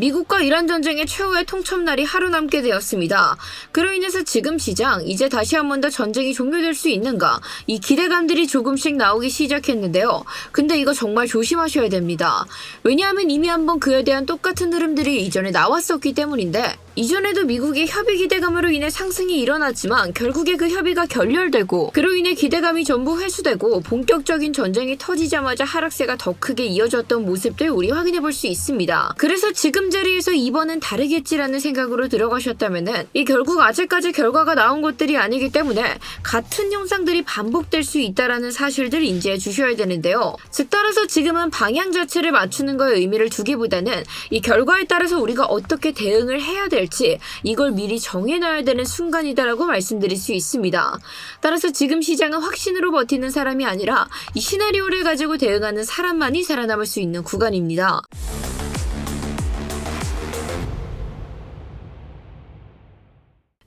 미국과 이란 전쟁의 최후의 통첩날이 하루 남게 되었습니다. 그로 인해서 지금 시장, 이제 다시 한 번 더 전쟁이 종료될 수 있는가, 이 기대감들이 조금씩 나오기 시작했는데요. 근데 이거 정말 조심하셔야 됩니다. 왜냐하면 이미 한번 그에 대한 똑같은 흐름들이 이전에 나왔었기 때문인데, 이전에도 미국의 협의 기대감으로 인해 상승이 일어났지만 결국에 그 협의가 결렬되고, 그로 인해 기대감이 전부 회수되고 본격적인 전쟁이 터지자마자 하락세가 더 크게 이어졌던 모습들 우리 확인해 볼 수 있습니다. 그래서 지금 자리에서 이번은 다르겠지라는 생각으로 들어가셨다면은, 이 결국 아직까지 결과가 나온 것들이 아니기 때문에 같은 형상들이 반복될 수 있다라는 사실들 인지해 주셔야 되는데요. 즉 따라서 지금은 방향 자체를 맞추는 거에 의미를 두기보다는 이 결과에 따라서 우리가 어떻게 대응을 해야 될지 이걸 미리 정해놔야 되는 순간이다라고 말씀드릴 수 있습니다. 따라서 지금 시장은 확신으로 버티는 사람이 아니라 이 시나리오를 가지고 대응하는 사람만이 살아남을 수 있는 구간입니다.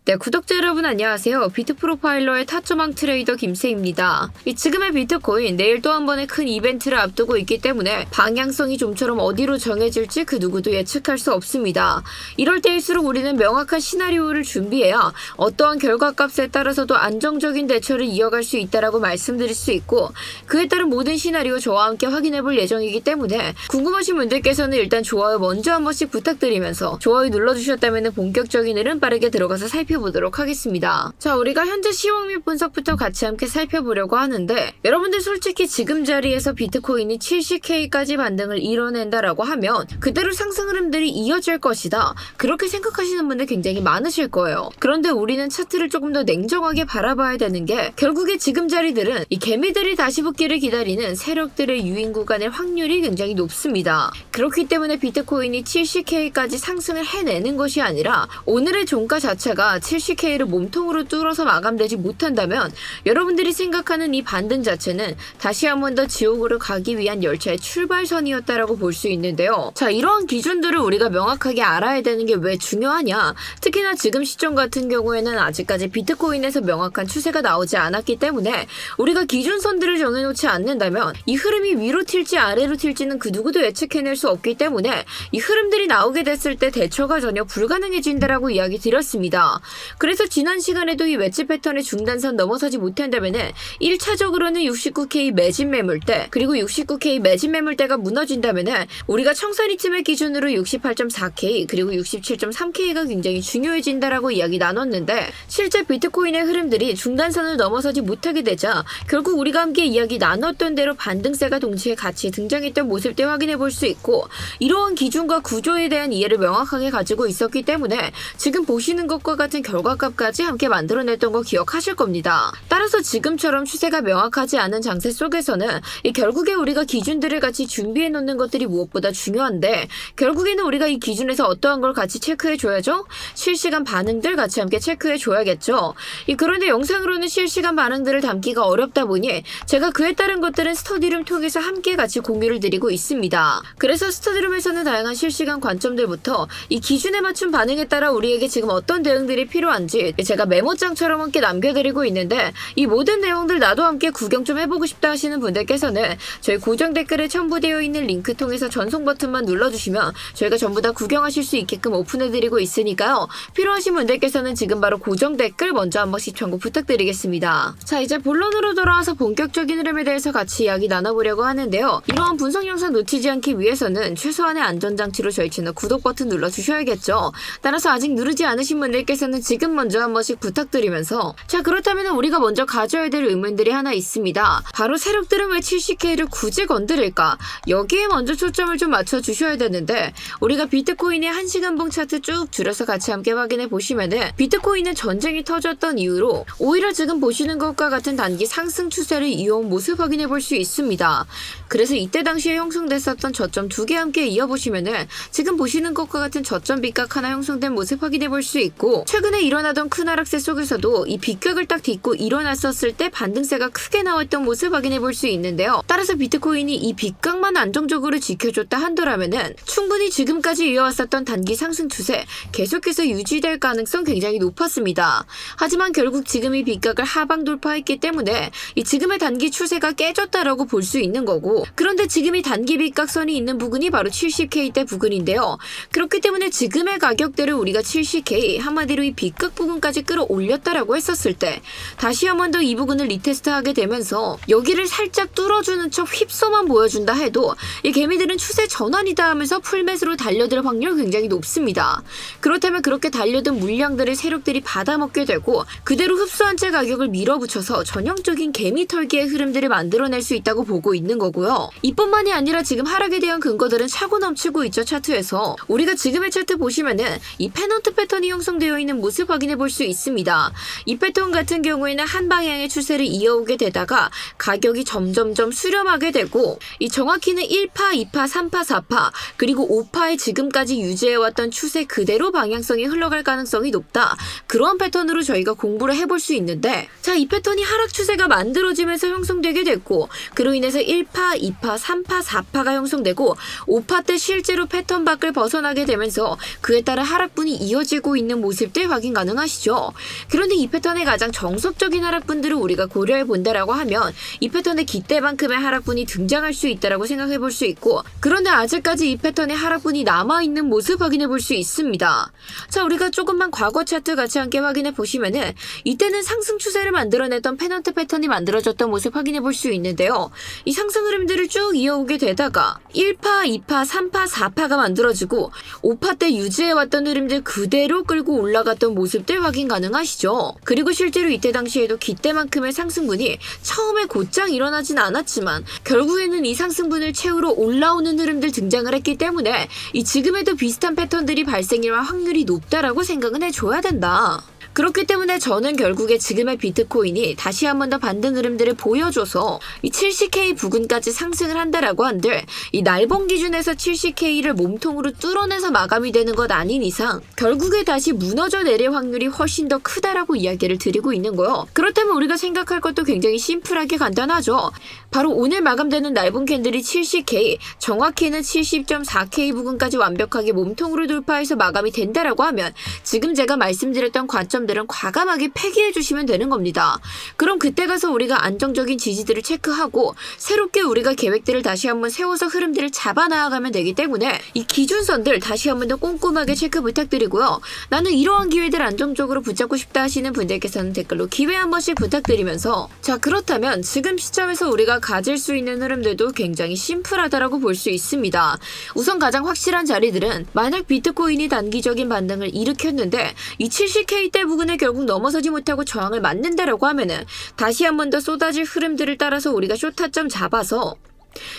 네, 구독자 여러분 안녕하세요. 비트프로파일러의 타점왕 트레이더 김세입니다. 지금의 비트코인 내일 또 한 번의 큰 이벤트를 앞두고 있기 때문에 방향성이 좀처럼 어디로 정해질지 그 누구도 예측할 수 없습니다. 이럴 때일수록 우리는 명확한 시나리오를 준비해야 어떠한 결과값에 따라서도 안정적인 대처를 이어갈 수 있다라고 말씀드릴 수 있고, 그에 따른 모든 시나리오 저와 함께 확인해 볼 예정이기 때문에 궁금하신 분들께서는 일단 좋아요 먼저 한 번씩 부탁드리면서 좋아요 눌러주셨다면 본격적인 흐름 빠르게 들어가서 살펴보도록 하겠습니다. 자, 우리가 현재 시황 분석부터 같이 함께 살펴보려고 하는데, 여러분들 솔직히 지금 자리에서 비트코인이 70K까지 반등을 이뤄낸다라고 하면 그대로 상승 흐름들이 이어질 것이다, 그렇게 생각하시는 분들 굉장히 많으실 거예요. 그런데 우리는 차트를 조금 더 냉정하게 바라봐야 되는 게, 결국에 지금 자리들은 이 개미들이 다시 붙기를 기다리는 세력들의 유인 구간일 확률이 굉장히 높습니다. 그렇기 때문에 비트코인이 70K까지 상승을 해내는 것이 아니라 오늘의 종가 자체가 70K를 몸통으로 뚫어서 마감되지 못한다면 여러분들이 생각하는 이 반등 자체는 다시 한 번 더 지옥으로 가기 위한 열차의 출발선이었다라고 볼 수 있는데요. 자, 이러한 기준들을 우리가 명확하게 알아야 되는 게 왜 중요하냐? 특히나 지금 시점 같은 경우에는 아직까지 비트코인에서 명확한 추세가 나오지 않았기 때문에 우리가 기준선들을 정해놓지 않는다면 이 흐름이 위로 튈지 아래로 튈지는 그 누구도 예측해낼 수 없기 때문에 이 흐름들이 나오게 됐을 때 대처가 전혀 불가능해진다라고 이야기 드렸습니다. 그래서 지난 시간에도 이 웨지 패턴의 중단선 넘어서지 못한다면은 1차적으로는 69K 매집 매물대, 그리고 69K 매집 매물대가 무너진다면은 우리가 청산이쯤의 기준으로 68.4K 그리고 67.3K가 굉장히 중요해진다라고 이야기 나눴는데, 실제 비트코인의 흐름들이 중단선을 넘어서지 못하게 되자 결국 우리가 함께 이야기 나눴던 대로 반등세가 동시에 같이 등장했던 모습들 확인해 볼 수 있고, 이러한 기준과 구조에 대한 이해를 명확하게 가지고 있었기 때문에 지금 보시는 것과 같은 결과값까지 함께 만들어냈던 거 기억하실 겁니다. 따라서 지금처럼 추세가 명확하지 않은 장세 속에서는 결국에 우리가 기준들을 같이 준비해 놓는 것들이 무엇보다 중요한데, 결국에는 우리가 이 기준에서 어떠한 걸 같이 체크해 줘야죠? 실시간 반응들 같이 함께 체크해 줘야겠죠? 그런데 영상으로는 실시간 반응들을 담기가 어렵다 보니 제가 그에 따른 것들은 스터디룸 통해서 함께 같이 공유를 드리고 있습니다. 그래서 스터디룸에서는 다양한 실시간 관점들부터 이 기준에 맞춘 반응에 따라 우리에게 지금 어떤 대응들이 필요한지 제가 메모장처럼 함께 남겨드리고 있는데, 이 모든 내용들 나도 함께 구경 좀 해보고 싶다 하시는 분들께서는 저희 고정 댓글에 첨부되어 있는 링크 통해서 전송 버튼만 눌러주시면 저희가 전부 다 구경하실 수 있게끔 오픈해드리고 있으니까요. 필요하신 분들께서는 지금 바로 고정 댓글 먼저 한 번씩 참고 부탁드리겠습니다. 자, 이제 본론으로 돌아와서 본격적인 흐름에 대해서 같이 이야기 나눠보려고 하는데요. 이러한 분석 영상 놓치지 않기 위해서는 최소한의 안전장치로 저희 채널 구독 버튼 눌러주셔야겠죠. 따라서 아직 누르지 않으신 분들께서는 지금 먼저 한 번씩 부탁드리면서, 자, 그렇다면 우리가 먼저 가져야 될 의문들이 하나 있습니다. 바로 세력들은 왜 70K를 굳이 건드릴까? 여기에 먼저 초점을 좀 맞춰주셔야 되는데, 우리가 비트코인의 1시간봉 차트 쭉 줄여서 같이 함께 확인해 보시면은 비트코인은 전쟁이 터졌던 이후로 오히려 지금 보시는 것과 같은 단기 상승 추세를 이어온 모습 확인해 볼 수 있습니다. 그래서 이때 당시에 형성됐었던 저점 2개 함께 이어보시면은 지금 보시는 것과 같은 저점 빗각 하나 형성된 모습 확인해 볼 수 있고, 최근에 일어나던 큰 하락세 속에서도 이 빗각을 딱 딛고 일어났었을 때 반등세가 크게 나왔던 모습 확인해 볼 수 있는데요. 따라서 비트코인이 이 빗각 가격만 안정적으로 지켜줬다 한다면은 충분히 지금까지 이어왔었던 단기 상승 추세 계속해서 유지될 가능성 굉장히 높았습니다. 하지만 결국 지금 이 빗각을 하방 돌파했기 때문에 이 지금의 단기 추세가 깨졌다라고 볼 수 있는 거고, 그런데 지금 이 단기 빗각선이 있는 부근이 바로 70K대 부근인데요. 그렇기 때문에 지금의 가격대를 우리가 70K, 한마디로 이 빗각 부근까지 끌어올렸다라고 했었을 때 다시 한 번 더 이 부근을 리테스트하게 되면서 여기를 살짝 뚫어주는 척 휩소만 보여준다 해도 이 개미들은 추세 전환이다 하면서 풀매수로 달려들 확률 굉장히 높습니다. 그렇다면 그렇게 달려든 물량들을 세력들이 받아먹게 되고 그대로 흡수한 채 가격을 밀어붙여서 전형적인 개미 털기의 흐름들을 만들어낼 수 있다고 보고 있는 거고요. 이뿐만이 아니라 지금 하락에 대한 근거들은 차고 넘치고 있죠. 차트에서 우리가 지금의 차트 보시면은 이 페넌트 패턴이 형성되어 있는 모습 확인해 볼 수 있습니다. 이 패턴 같은 경우에는 한 방향의 추세를 이어오게 되다가 가격이 점점점 수렴하게 되고, 이 정확히는 1파, 2파, 3파, 4파 그리고 5파의 지금까지 유지해왔던 추세 그대로 방향성이 흘러갈 가능성이 높다. 그러한 패턴으로 저희가 공부를 해볼 수 있는데, 자, 이 패턴이 하락 추세가 만들어지면서 형성되게 됐고, 그로 인해서 1파, 2파, 3파, 4파가 형성되고 5파 때 실제로 패턴 밖을 벗어나게 되면서 그에 따라 하락분이 이어지고 있는 모습들 확인 가능하시죠. 그런데 이 패턴의 가장 정석적인 하락분들을 우리가 고려해 본다라고 하면 이 패턴의 기대만큼의 하락분이 등장할 수 있다라고 생각해 볼 수 있고, 그런데 아직까지 이 패턴의 하락분이 남아있는 모습 확인해 볼 수 있습니다. 자, 우리가 조금만 과거 차트 같이 함께 확인해 보시면은 이때는 상승 추세를 만들어냈던 페넌트 패턴이 만들어졌던 모습 확인해 볼 수 있는데요. 이 상승 흐름들을 쭉 이어오게 되다가 1파, 2파, 3파, 4파가 만들어지고 5파 때 유지해왔던 흐름들 그대로 끌고 올라갔던 모습들 확인 가능하시죠. 그리고 실제로 이때 당시에도 기대만큼의 상승분이 처음에 곧장 일어나진 않았지만 결국에는 이 상승분을 채우러 올라오는 흐름들 등장을 했기 때문에 이 지금에도 비슷한 패턴들이 발생할 확률이 높다라고 생각은 해줘야 된다. 그렇기 때문에 저는 결국에 지금의 비트코인이 다시 한 번 더 반등 흐름들을 보여줘서 이 70K 부근까지 상승을 한다라고 한들 이 날봉 기준에서 70K를 몸통으로 뚫어내서 마감이 되는 것 아닌 이상 결국에 다시 무너져 내릴 확률이 훨씬 더 크다라고 이야기를 드리고 있는 거요. 그렇다면 우리가 생각할 것도 굉장히 심플하게 간단하죠. 바로 오늘 마감되는 날봉 캔들이 70K, 정확히는 70.4K 부근까지 완벽하게 몸통으로 돌파해서 마감이 된다라고 하면 지금 제가 말씀드렸던 관점들은 과감하게 폐기해 주시면 되는 겁니다. 그럼 그때 가서 우리가 안정적인 지지들을 체크하고 새롭게 우리가 계획들을 다시 한번 세워서 흐름들을 잡아 나아가면 되기 때문에 이 기준선들 다시 한번 더 꼼꼼하게 체크 부탁드리고요. 나는 이러한 기회들 안정적으로 붙잡고 싶다 하시는 분들께서는 댓글로 기회 한 번씩 부탁드리면서, 자, 그렇다면 지금 시점에서 우리가 가질 수 있는 흐름들도 굉장히 심플하다라고 볼 수 있습니다. 우선 가장 확실한 자리들은 만약 비트코인이 단기적인 반등을 일으켰는데 이 70K대 부근을 결국 넘어서지 못하고 저항을 맞는다라고 하면은 다시 한 번 더 쏟아질 흐름들을 따라서 우리가 쇼타점 잡아서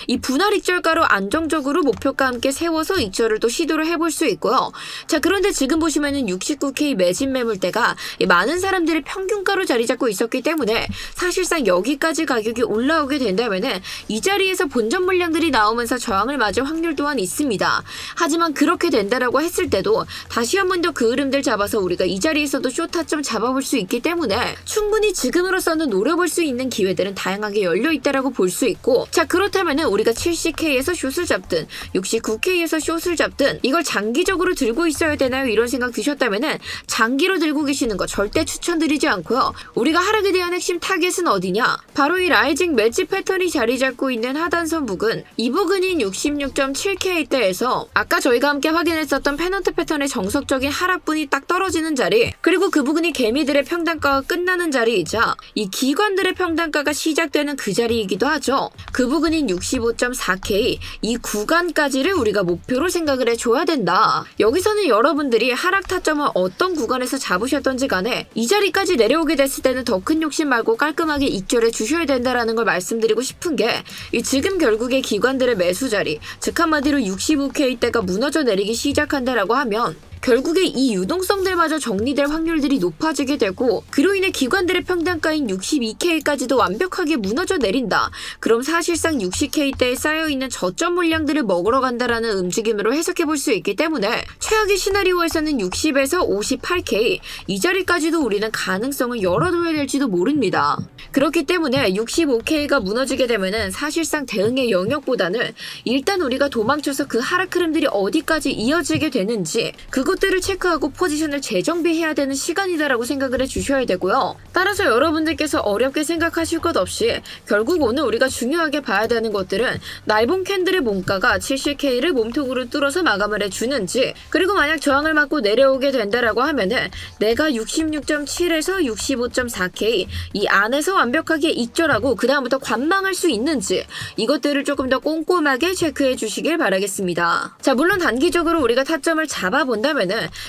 이 분할 익절가로 안정적으로 목표가 함께 세워서 익절을 또 시도를 해볼 수 있고요. 자, 그런데 지금 보시면은 69K 매진 매물대가 많은 사람들의 평균가로 자리 잡고 있었기 때문에 사실상 여기까지 가격이 올라오게 된다면은 이 자리에서 본전 물량들이 나오면서 저항을 맞을 확률 또한 있습니다. 하지만 그렇게 된다라고 했을 때도 다시 한 번 더 그 흐름들 잡아서 우리가 이 자리에서도 쇼타점 잡아볼 수 있기 때문에 충분히 지금으로서는 노려볼 수 있는 기회들은 다양하게 열려 있다라고 볼 수 있고, 자, 그렇다면 우리가 70K에서 숏을 잡든 69K에서 숏을 잡든 이걸 장기적으로 들고 있어야 되나요? 이런 생각 드셨다면은 장기로 들고 계시는 거 절대 추천드리지 않고요. 우리가 하락에 대한 핵심 타겟은 어디냐? 바로 이 라이징 맷집 패턴이 자리 잡고 있는 하단선 부근, 이 부근인 66.7K대에서 아까 저희가 함께 확인했었던 페넌트 패턴의 정석적인 하락분이 딱 떨어지는 자리, 그리고 그 부근이 개미들의 평단가가 끝나는 자리이자 이 기관들의 평단가가 시작되는 그 자리이기도 하죠. 그 부근인 65.4K, 이 구간까지를 우리가 목표로 생각을 해줘야 된다. 여기서는 여러분들이 하락 타점을 어떤 구간에서 잡으셨던지 간에 이 자리까지 내려오게 됐을 때는 더 큰 욕심 말고 깔끔하게 익절해 주셔야 된다라는 걸 말씀드리고 싶은 게, 이 지금 결국에 기관들의 매수 자리, 즉 한마디로 65K대가 무너져 내리기 시작한다라고 하면 결국에 이 유동성들마저 정리될 확률들이 높아지게 되고 그로 인해 기관들의 평단가인 62K까지도 완벽하게 무너져 내린다. 그럼 사실상 60K대에 쌓여있는 저점 물량들을 먹으러 간다라는 움직임으로 해석해볼 수 있기 때문에 최악의 시나리오에서는 60에서 58K 이 자리까지도 우리는 가능성을 열어둬야 될지도 모릅니다. 그렇기 때문에 65K가 무너지게 되면은 사실상 대응의 영역보다는 일단 우리가 도망쳐서 그 하락 흐름들이 어디까지 이어지게 되는지 그것들을 체크하고 포지션을 재정비해야 되는 시간이다라고 생각을 해주셔야 되고요. 따라서 여러분들께서 어렵게 생각하실 것 없이 결국 오늘 우리가 중요하게 봐야 되는 것들은 날봉 캔들의 몸가가 70K를 몸통으로 뚫어서 마감을 해주는지, 그리고 만약 저항을 맞고 내려오게 된다라고 하면은 내가 66.7에서 65.4K 이 안에서 완벽하게 익절하고 그 다음부터 관망할 수 있는지 이것들을 조금 더 꼼꼼하게 체크해 주시길 바라겠습니다. 자, 물론 단기적으로 우리가 타점을 잡아본다면은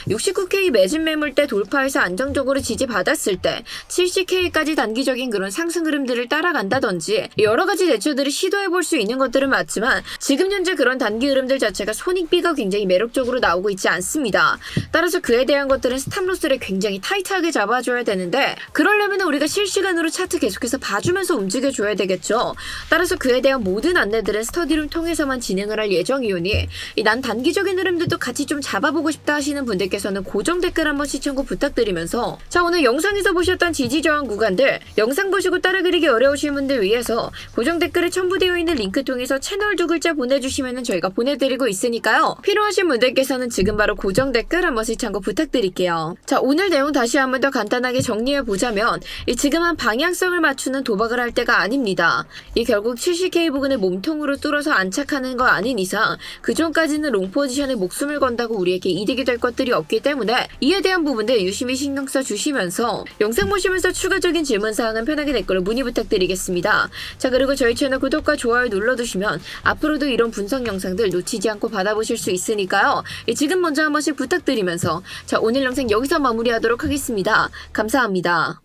69K 매진 매물대 돌파해서 안정적으로 지지받았을 때 70K까지 단기적인 그런 상승 흐름들을 따라간다든지 여러 가지 대처들을 시도해 볼 수 있는 것들은 맞지만 지금 현재 그런 단기 흐름들 자체가 손익비가 굉장히 매력적으로 나오고 있지 않습니다. 따라서 그에 대한 것들은 스탑로스를 굉장히 타이트하게 잡아줘야 되는데 그러려면 우리가 실시간으로 차트 계속해서 봐주면서 움직여줘야 되겠죠. 따라서 그에 대한 모든 안내들은 스터디룸 통해서만 진행을 할 예정이오니 난 단기적인 흐름들도 같이 좀 잡아보고 싶다 하시는 분들께서는 고정 댓글 한번 시청고 부탁드리면서, 자, 오늘 영상에서 보셨던 지지저항 구간들 영상 보시고 따라 그리기 어려우신 분들 위해서 고정 댓글에 첨부되어 있는 링크 통해서 채널 2글자 보내주시면 저희가 보내드리고 있으니까요. 필요하신 분들께서는 지금 바로 고정 댓글 한 번씩 참고 부탁드릴게요. 자, 오늘 내용 다시 한번 더 간단하게 정리해보자면 지금은 방향성을 맞추는 도박을 할 때가 아닙니다. 결국 70K 부근을 몸통으로 뚫어서 안착하는 거 아닌 이상 그 전까지는 롱 포지션에 목숨을 건다고 우리에게 이득이 될 것들이 없기 때문에 이에 대한 부분들 유심히 신경 써주시면서 영상 보시면서 추가적인 질문사항은 편하게 댓글로 문의 부탁드리겠습니다. 자, 그리고 저희 채널 구독과 좋아요 눌러두시면 앞으로도 이런 분석 영상들 놓치지 않고 받아보실 수 있으니까요. 지금 먼저 한 번씩 부탁드리면서 자, 오늘 영상 여기서 마무리하도록 하겠습니다. 감사합니다.